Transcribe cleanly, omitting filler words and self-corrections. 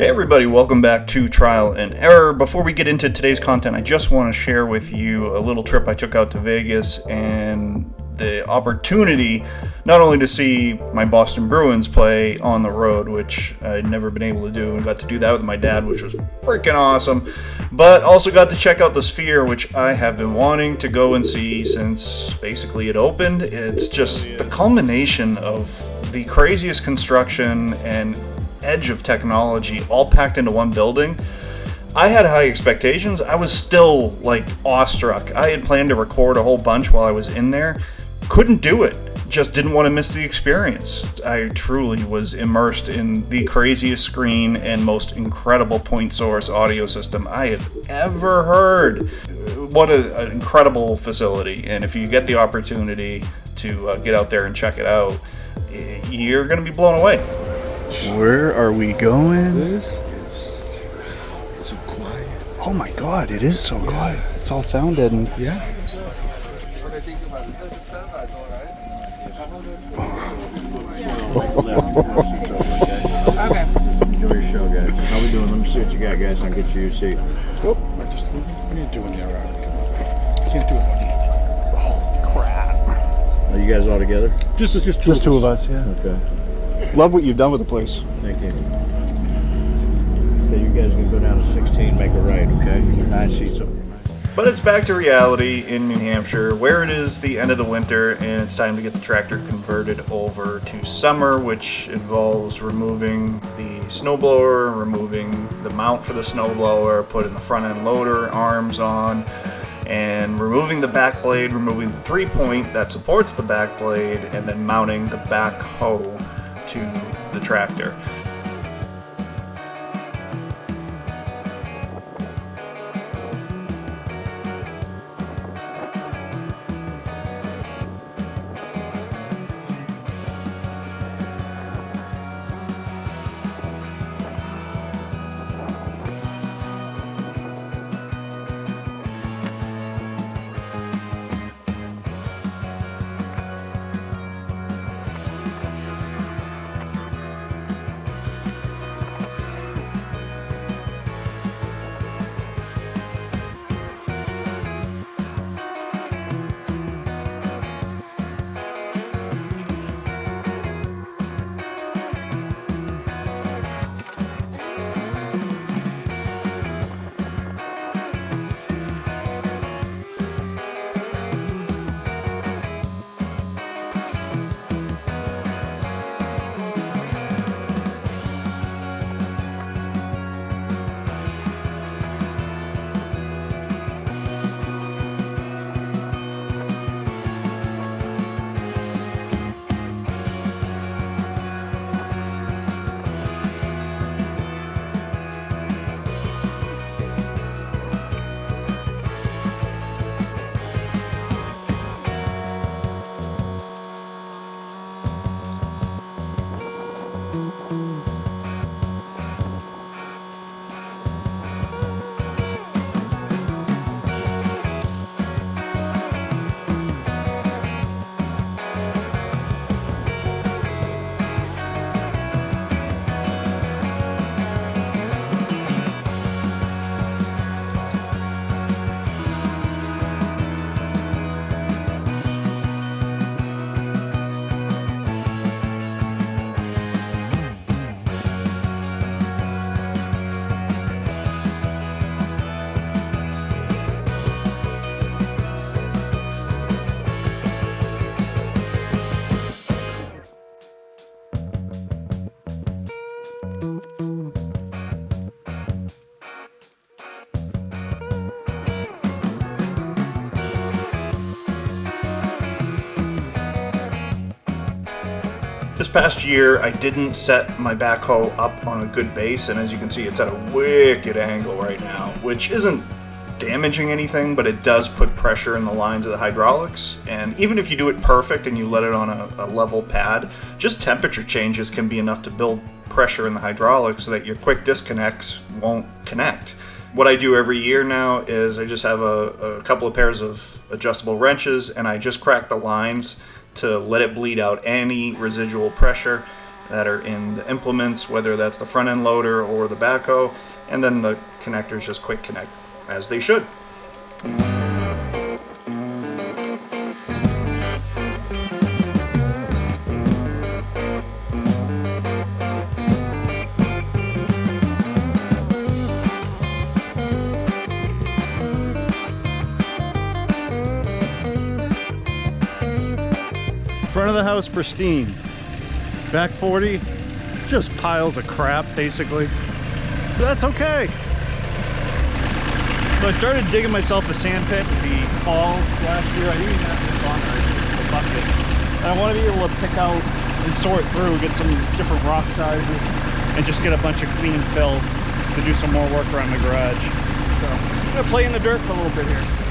Hey everybody, welcome back to Trial and Error. Before we get into today's content, I just want to share with you a little trip I took out to Vegas and the opportunity not only to see my Boston Bruins play on the road, which I'd never been able to do, and got to do that with my dad, which was freaking awesome, but also got to check out the Sphere, which I have been wanting to go and see since basically it opened. It's just the culmination of the craziest construction and edge of technology all packed into one building. I had high expectations. I was still like awestruck. I had planned to record a whole bunch while I was in there. Couldn't do it. Just didn't want to miss the experience. I truly was immersed in the craziest screen and most incredible point source audio system I have ever heard. What an incredible facility. And if you get the opportunity to get out there and check it out, you're going to be blown away. Where are we going? This is so quiet. Oh my god, it is so quiet. It's all sound deadened. Yeah. Okay. Enjoy your show, guys. How we doing? Let me see what you got, guys. I'll get you your seat. Oh, what are you doing there, Rob? I can't do it, buddy. Oh crap. Are you guys all together? Just two of us, yeah. Okay. Love what you've done with the place. Thank you. Okay, you guys can go down to 16, make a right, okay? 9 seats up. But it's back to reality in New Hampshire, where it is the end of the winter and it's time to get the tractor converted over to summer, which involves removing the snowblower, removing the mount for the snowblower, putting the front end loader arms on, and removing the back blade, removing the 3-point that supports the back blade, and then mounting the back hoe to the tractor. This past year, I didn't set my backhoe up on a good base, and as you can see, it's at a wicked angle right now, which isn't damaging anything, but it does put pressure in the lines of the hydraulics. And even if you do it perfect and you let it on a level pad, just temperature changes can be enough to build pressure in the hydraulics so that your quick disconnects won't connect. What I do every year now is I just have a couple of pairs of adjustable wrenches, and I just crack the lines to let it bleed out any residual pressure. that are in the implements, whether that's the front end loader or the backhoe, and then the connectors just quick connect as they should. Front of the house pristine. Back 40, just piles of crap basically. But that's okay. So I started digging myself a sand pit in the fall last year. I didn't even have this on a bucket. And I want to be able to pick out and sort through, get some different rock sizes, and just get a bunch of clean fill to do some more work around the garage. So I'm gonna play in the dirt for a little bit here.